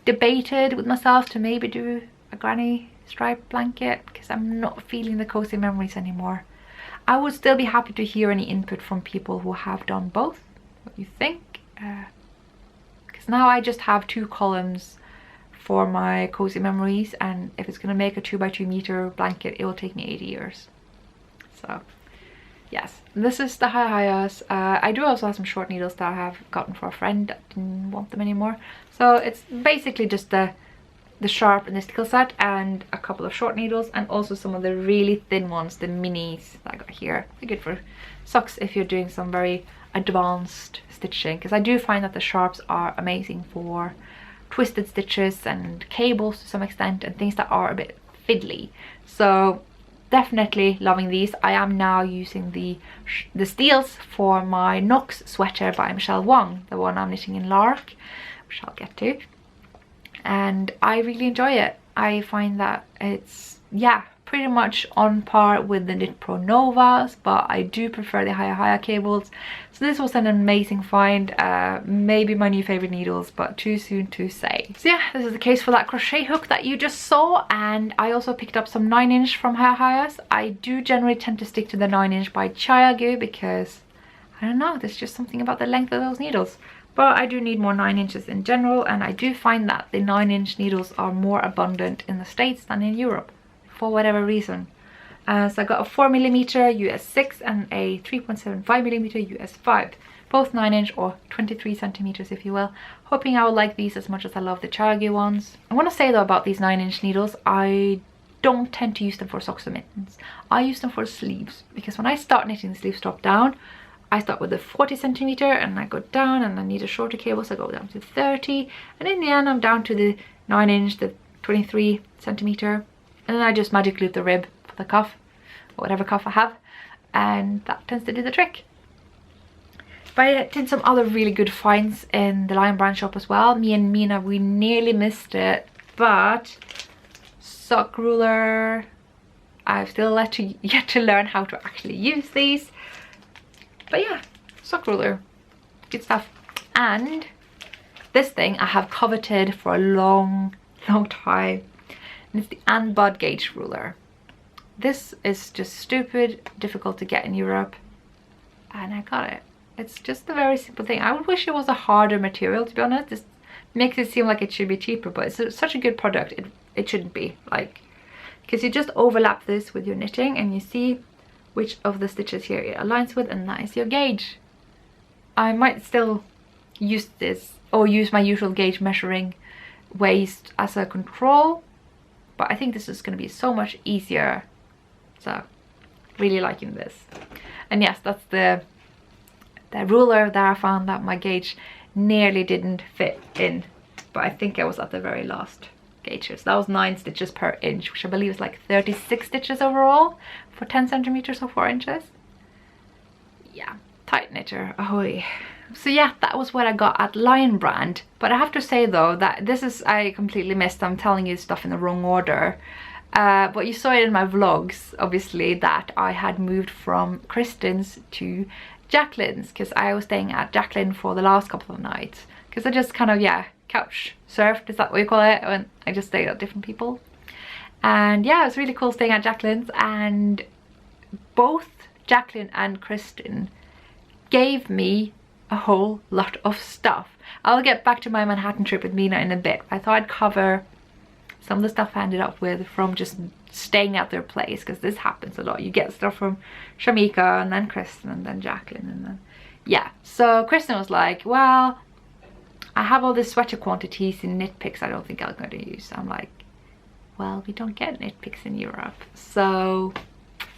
debated with myself to maybe do a granny stripe blanket because I'm not feeling the cozy memories anymore. I would still be happy to hear any input from people who have done both, what you think, because now I just have 2 columns for my cozy memories, and if it's going to make a 2x2 meter blanket, it will take me 80 years. So yes, this is the high-highs. I do also have some short needles that I have gotten for a friend that didn't want them anymore. So it's basically just the sharp and the stickle set and a couple of short needles, and also some of the really thin ones, the minis that I got here. They're good for socks if you're doing some very advanced stitching, because I do find that the sharps are amazing for twisted stitches and cables to some extent, and things that are a bit fiddly. So definitely loving these. I am now using the steels for my Knox sweater by Michelle Wong, the one I'm knitting in Lark, which I'll get to, and I really enjoy it. I find that it's, yeah, pretty much on par with the Knit Pro Novas, but I do prefer the higher cables. So this was an amazing find, maybe my new favorite needles, but too soon to say. So yeah, this is the case for that crochet hook that you just saw, and I also picked up some 9-inch from Higher. I do generally tend to stick to the 9-inch by Chiagu because, I don't know, there's just something about the length of those needles. But I do need more 9 inches in general, and I do find that the 9-inch needles are more abundant in the States than in Europe, for whatever reason. So I got a 4mm US 6 and a 3.75mm US 5, both 9-inch or 23 centimeters if you will. Hoping I will like these as much as I love the Chiagu ones. I want to say though about these 9-inch needles, I don't tend to use them for socks or mittens. I use them for sleeves, because when I start knitting the sleeves top down, I start with a 40 centimeter and I go down, and I need a shorter cable, so I go down to 30, and in the end I'm down to the 9-inch, the 23 centimeter. And then I just magic loop the rib for the cuff, or whatever cuff I have, and that tends to do the trick. But I did some other really good finds in the Lion Brand shop as well. Me and Mina, we nearly missed it But sock ruler, I've still yet to learn how to actually use these. But yeah, sock ruler, good stuff. And this thing I have coveted for a long time, and it's the Anbud gauge ruler. This is just stupid difficult to get in Europe, and I got it. It's just a very simple thing. I would wish it was a harder material, to be honest. This makes it seem like it should be cheaper, but it's such a good product. It shouldn't be, like, because you just overlap this with your knitting and you see which of the stitches here it aligns with, and that is your gauge. I might still use this, or use my usual gauge measuring waist as a control, but I think this is going to be so much easier. So really liking this. And yes, that's the ruler that I found that my gauge nearly didn't fit in, but I think I was at the very last gauges. That was 9 stitches per inch, which I believe is like 36 stitches overall for 10 centimeters or 4 inches. Yeah, tight knitter, ahoy. So yeah, that was what I got at Lion Brand. But I have to say though that this is, I completely missed, I'm telling you stuff in the wrong order. But you saw it in my vlogs, obviously, that I had moved from Kristin's to Jacqueline's, because I was staying at Jacqueline for the last couple of nights. Because I just kind of, yeah, couch surfed, is that what you call it? When I just stayed at different people. And yeah, it was really cool staying at Jacqueline's, and both Jacqueline and Kristin gave me a whole lot of stuff. I'll get back to my Manhattan trip with Mina in a bit. I thought I'd cover some of the stuff I ended up with from just staying at their place, because this happens a lot. You get stuff from Shamika, and then Kristin, and then Jacqueline, and then yeah. So Kristin was like, well, I have all these sweater quantities in KnitPicks I don't think I'm going to use. I'm like, well, we don't get KnitPicks in Europe. So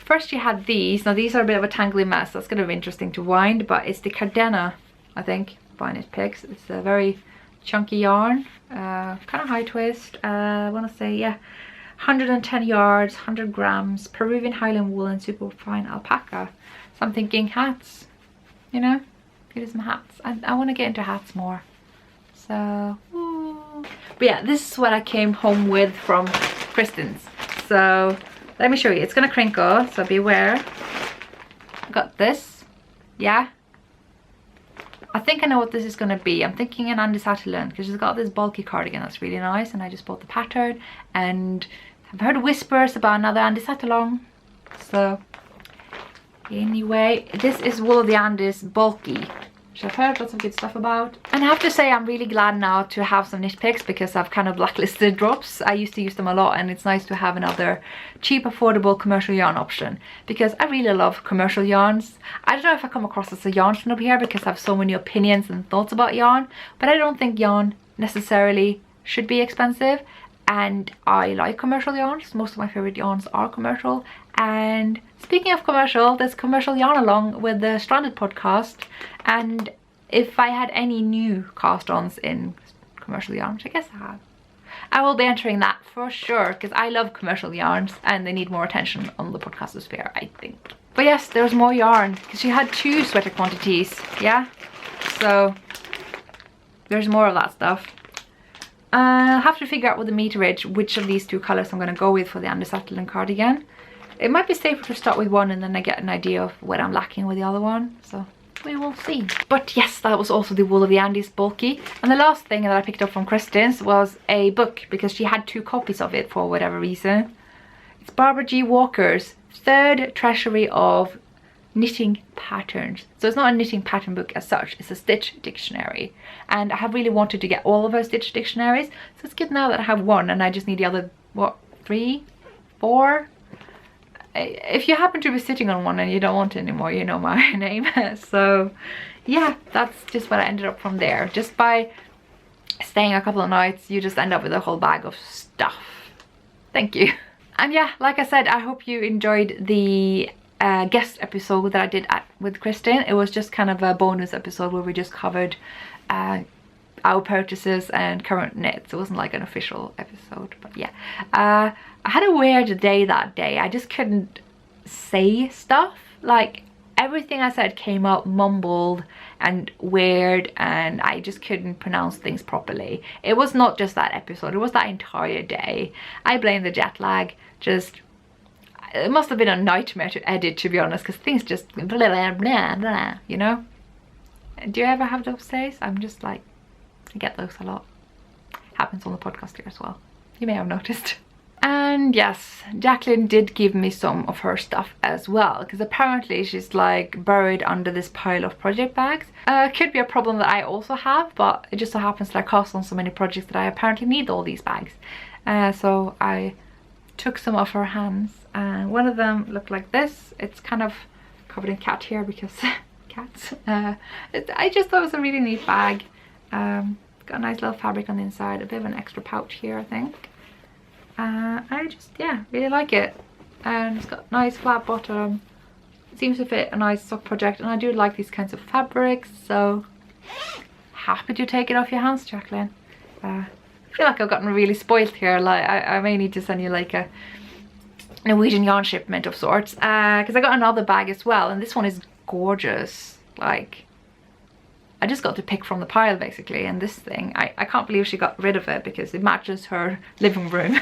first you had these. Now these are a bit of a tangly mess. That's kind of interesting to wind, but it's the Cadena, I think, by KnitPicks. It's a very chunky yarn, kind of high twist. I want to say, yeah, 110 yards, 100 grams, Peruvian Highland wool and super fine alpaca. So I'm thinking hats, you know, get some hats. I want to get into hats more. So, but yeah, this is what I came home with from Kristin's. So let me show you. It's gonna crinkle, so beware. I got this, yeah. I think I know what this is gonna be. I'm thinking an Andy Satterlund, because she's got this bulky cardigan that's really nice, and I just bought the pattern, and I've heard whispers about another Andy Satterlund. So anyway, this is Wool of the Andes bulky, which I've heard lots of good stuff about. And I have to say I'm really glad now to have some KnitPicks, because I've kind of blacklisted drops. I used to use them a lot, and it's nice to have another cheap, affordable commercial yarn option, because I really love commercial yarns. I don't know if I come across as a yarn snob here because I have so many opinions and thoughts about yarn, but I don't think yarn necessarily should be expensive, and I like commercial yarns. Most of my favorite yarns are commercial. And speaking of commercial, there's commercial yarn along with the Stranded podcast, and if I had any new cast-ons in commercial yarn, which I guess I have, I will be entering that for sure, because I love commercial yarns and they need more attention on the podcastosphere, I think. But yes, there's more yarn, because she had 2 sweater quantities, yeah? So there's more of that stuff. I'll have to figure out with the meterage which of these 2 colors I'm going to go with for the Andy Satterlund cardigan. It might be safer to start with one and then I get an idea of what I'm lacking with the other one, so we will see. But yes, that was also the Wool of the Andes bulky. And the last thing that I picked up from Kristin's was a book, because she had 2 copies of it for whatever reason. It's Barbara G. Walker's 3rd Treasury of Knitting Patterns. So it's not a knitting pattern book as such, it's a stitch dictionary. And I have really wanted to get all of her stitch dictionaries, so it's good now that I have one and I just need the other, what, 3, 4? If you happen to be sitting on one and you don't want it anymore, you know my name. So yeah, that's just what I ended up from there. Just by staying a couple of nights, you just end up with a whole bag of stuff. Thank you. And yeah, like I said, I hope you enjoyed the guest episode that I did with Kristin. It was just kind of a bonus episode where we just covered our purchases and current knits. It wasn't like an official episode, but yeah. I had a weird day that day. I just couldn't say stuff. Like, everything I said came out mumbled and weird, and I just couldn't pronounce things properly. It was not just that episode, it was that entire day. I blame the jet lag. Just, it must have been a nightmare to edit, to be honest, because things just blah, blah, blah, blah, you know? Do you ever have those days? I'm just like, I get those a lot. Happens on the podcast here as well. You may have noticed. And yes, Jacqueline did give me some of her stuff as well, because apparently she's like buried under this pile of project bags. Could be a problem that I also have, but it just so happens that I cast on so many projects that I apparently need all these bags. So I took some off her hands, and one of them looked like this. It's kind of covered in cat hair because cats. I just thought it was a really neat bag. Got a nice little fabric on the inside, a bit of an extra pouch here, I think. I just, yeah, really like it. And it's got nice flat bottom. It seems to fit a nice sock project, and I do like these kinds of fabrics, so happy to take it off your hands, Jacqueline. I feel like I've gotten really spoiled here. Like I may need to send you like a Norwegian yarn shipment of sorts, because I got another bag as well, and this one is gorgeous. Like, I just got to pick from the pile basically, and this thing, I can't believe she got rid of it because it matches her living room.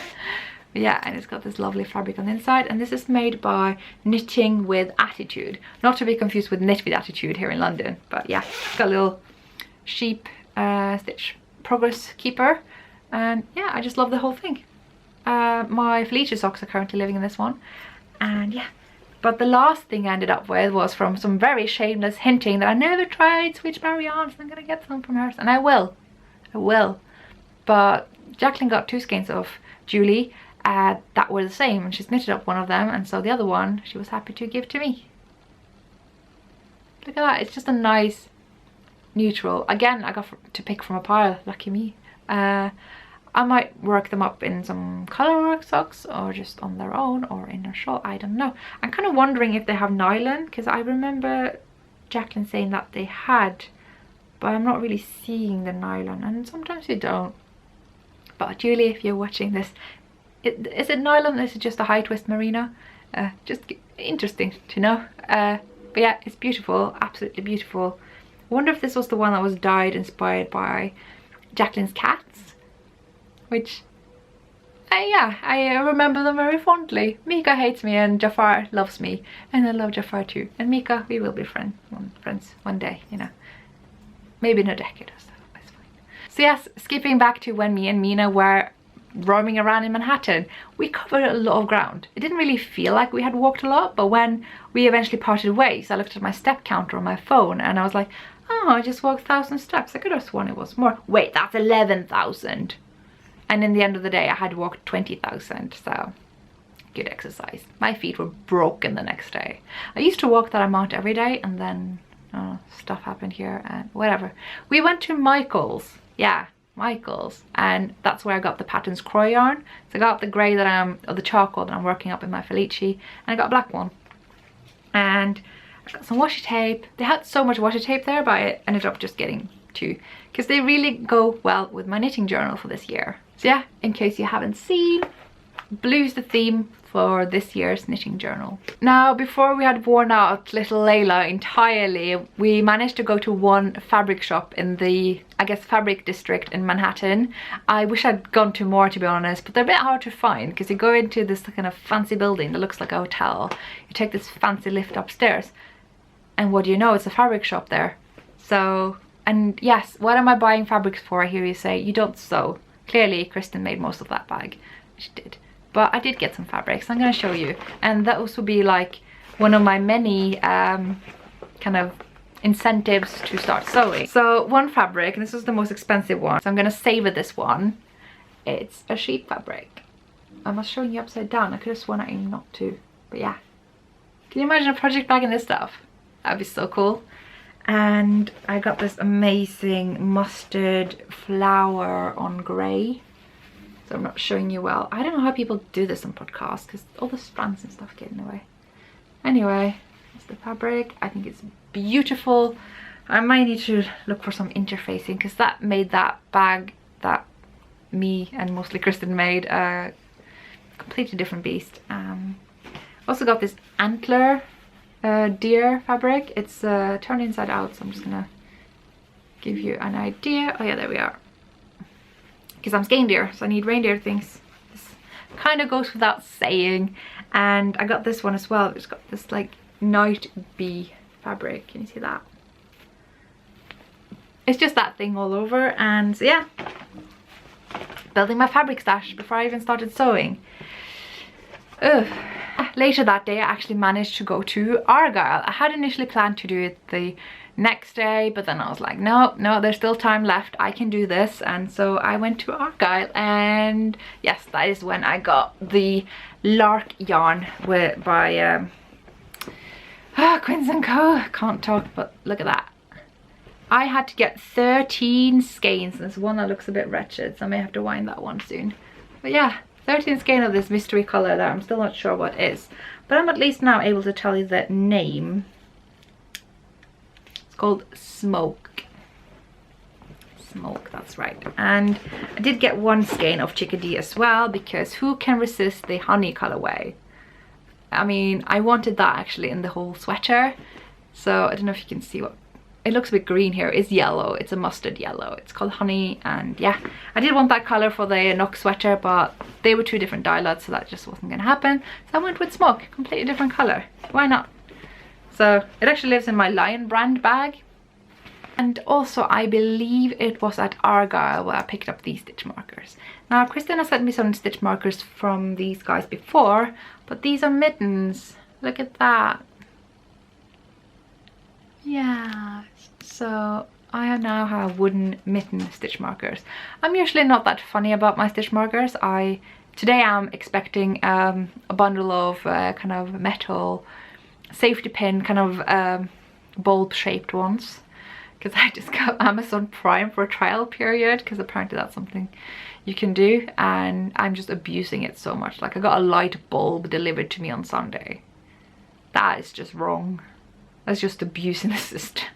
Yeah, and it's got this lovely fabric on the inside, and this is made by Knitting with Attitude, not to be confused with Knit with Attitude here in London. But yeah, it's got a little sheep stitch progress keeper, and yeah, I just love the whole thing. My Felici socks are currently living in this one, and yeah. But the last thing I ended up with was from some very shameless hinting that I never tried switchberry yarns, and I'm gonna get some from hers, and I will. But Jacqueline got 2 skeins of Julie that were the same, and she's knitted up one of them, and so the other one she was happy to give to me. Look at that, it's just a nice neutral. Again, I got to pick from a pile, lucky me. I might work them up in some color work socks, or just on their own, or in a shawl, I don't know. I'm kind of wondering if they have nylon, because I remember Jacqueline saying that they had, but I'm not really seeing the nylon, and sometimes you don't. But Julie, if you're watching this, is it nylon or is it just a high twist merino? Just interesting to know. But yeah, it's beautiful, absolutely beautiful. I wonder if this was the one that was dyed inspired by Jacqueline's cats. Which, yeah, I remember them very fondly. Mika hates me and Jafar loves me, and I love Jafar too. And Mika, we will be friends one day, you know. Maybe in a decade or so, that's fine. So yes, skipping back to when me and Mina were roaming around in Manhattan, we covered a lot of ground. It didn't really feel like we had walked a lot, but when we eventually parted ways, I looked at my step counter on my phone and I was like, oh, I just walked 1,000 steps. I could have sworn it was more. Wait, that's 11,000. And in the end of the day, I had walked 20,000, so good exercise. My feet were broken the next day. I used to walk that amount every day, and then stuff happened here and whatever. We went to Michael's, yeah, Michael's, and that's where I got the Patterns Croy yarn. So I got the grey or the charcoal that I'm working up in my Felici, and I got a black one. And I got some washi tape. They had so much washi tape there, but I ended up just getting 2, because they really go well with my knitting journal for this year. So yeah, in case you haven't seen, blue's the theme for this year's knitting journal. Now, before we had worn out little Layla entirely, we managed to go to one fabric shop in the, I guess, fabric district in Manhattan. I wish I'd gone to more, to be honest, but they're a bit hard to find because you go into this kind of fancy building that looks like a hotel. You take this fancy lift upstairs, and what do you know, it's a fabric shop there. So, and yes, what am I buying fabrics for? I hear you say, you don't sew. Clearly, Kristen made most of that bag. She did. But I did get some fabrics. I'm going to show you. And that also be like one of my many kind of incentives to start sewing. So one fabric, and this is the most expensive one. So I'm going to savor this one. It's a sheep fabric. I was showing you upside down. I could have sworn I aimed not to. But yeah. Can you imagine a project bag in this stuff? That'd be so cool. And I got this amazing mustard flower on grey. So I'm not showing you well. I don't know how people do this on podcasts because all the strands and stuff get in the way. Anyway, it's the fabric. I think it's beautiful. I might need to look for some interfacing because that made that bag that me and mostly Kristen made a completely different beast. Also got this antler deer fabric. It's turned inside out, so I'm just gonna give you an idea. Oh yeah, there we are. Because I'm Skeindeer, so I need reindeer things. This kind of goes without saying. And I got this one as well. It's got this like night bee fabric. Can you see that? It's just that thing all over. And so yeah, building my fabric stash before I even started sewing. Ugh. Later that day I actually managed to go to Argyle. I had initially planned to do it the next day, but then I was like, no, there's still time left, I can do this. And so I went to Argyle, and yes, that is when I got the Lark yarn by Quinns & Co. Can't talk, but look at that. I had to get 13 skeins, and there's one that looks a bit wretched, so I may have to wind that one soon. But yeah, 13 skein of this mystery colour that I'm still not sure what it is, but I'm at least now able to tell you the name. It's called Smoke. Smoke, that's right. And I did get one skein of Chickadee as well, because who can resist the honey colourway? I mean, I wanted that actually in the whole sweater, so I don't know if you can see what it looks a bit green here. It's yellow, it's a mustard yellow. It's called honey, and yeah, I did want that color for the Nook sweater, but they were two different dye lots, so that just wasn't gonna happen. So I went with Smoke, completely different color. Why not? So it actually lives in my Lion brand bag. And also I believe it was at Argyle where I picked up these stitch markers. Now Christina sent me some stitch markers from these guys before, but these are mittens. Look at that. Yeah, so I now have wooden mitten stitch markers. I'm usually not that funny about my stitch markers. Today I'm expecting a bundle of kind of metal safety pin, kind of bulb shaped ones, because I just got Amazon Prime for a trial period, because apparently that's something you can do, and I'm just abusing it so much. Like, I got a light bulb delivered to me on Sunday. That is just wrong. That's just abusing the system.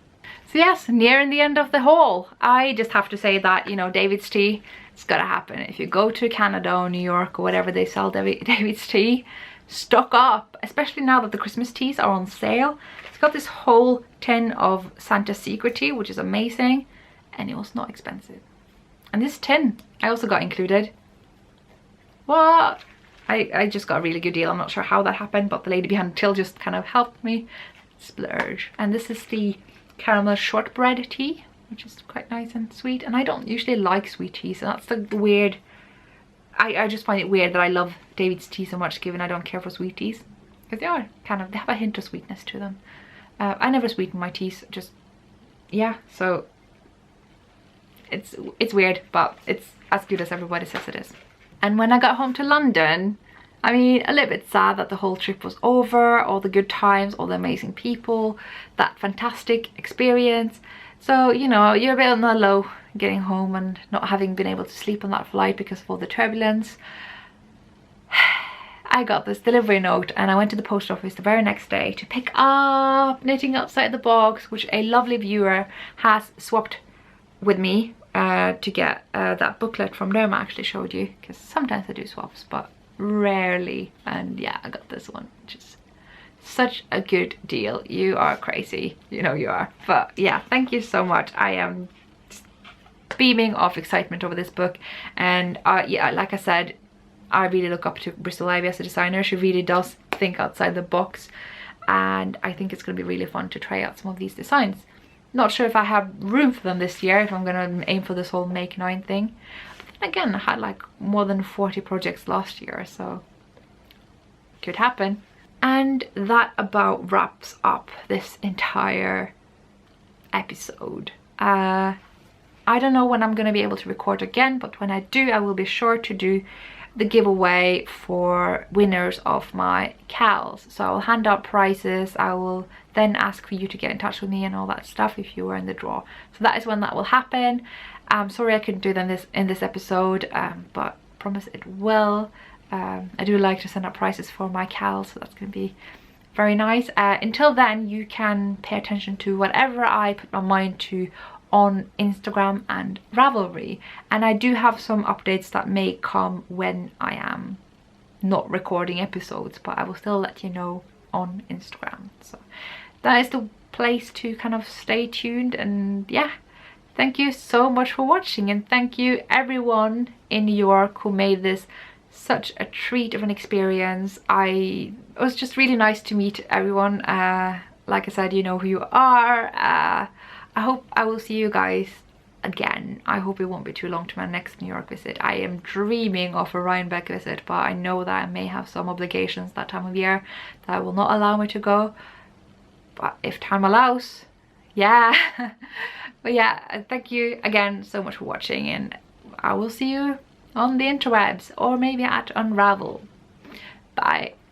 So yes, nearing the end of the haul. I just have to say that, you know, David's tea, it's gotta happen. If you go to Canada or New York or whatever they sell David's tea, stock up, especially now that the Christmas teas are on sale. It's got this whole tin of Santa's Secret tea, which is amazing, and it was not expensive. And this tin I also got included. What? I just got a really good deal. I'm not sure how that happened, but the lady behind the till just kind of helped me splurge. And this is the caramel shortbread tea, which is quite nice and sweet, and I don't usually like sweet tea, so that's the weird. I just find it weird that I love David's tea so much, given I don't care for sweet teas, because they have a hint of sweetness to them. I never sweeten my teas, just yeah, so it's weird, but it's as good as everybody says it is. And when I got home to London, I mean, a little bit sad that the whole trip was over, all the good times, all the amazing people, that fantastic experience. So, you know, you're a bit on the low getting home and not having been able to sleep on that flight because of all the turbulence. I got this delivery note, and I went to the post office the very next day to pick up Knitting Outside the Box, which a lovely viewer has swapped with me to get that booklet from Nemo I actually showed you, because sometimes I do swaps, but rarely. And yeah, I got this one, which is such a good deal. You are crazy, you know you are. But yeah, thank you so much. I am beaming of excitement over this book, and yeah, like I said, I really look up to Bristol Ivy as a designer. She really does think outside the box, and I think it's going to be really fun to try out some of these designs. Not sure if I have room for them this year, if I'm going to aim for this whole Make 9 thing. But then again, I had like more than 40 projects last year, so could happen. And that about wraps up this entire episode. I don't know when I'm going to be able to record again, but when I do, I will be sure to do the giveaway for winners of my KALs. So I'll hand out prizes. I will then ask for you to get in touch with me and all that stuff if you were in the draw. So that is when that will happen. I'm sorry I couldn't do them in this episode, but promise it will. I do like to send out prizes for my KALs, so that's going to be very nice. Until then, you can pay attention to whatever I put my mind to on Instagram and Ravelry, and I do have some updates that may come when I am not recording episodes, but I will still let you know on Instagram. So that is the place to kind of stay tuned. And yeah, thank you so much for watching, and thank you everyone in New York who made this such a treat of an experience. It was just really nice to meet everyone. Like I said, you know who you are. I hope I will see you guys again. I hope it won't be too long to my next New York visit. I am dreaming of a Rhinebeck visit, but I know that I may have some obligations that time of year that will not allow me to go. But if time allows, yeah. But yeah, thank you again so much for watching, and I will see you on the interwebs, or maybe at Unravel. Bye.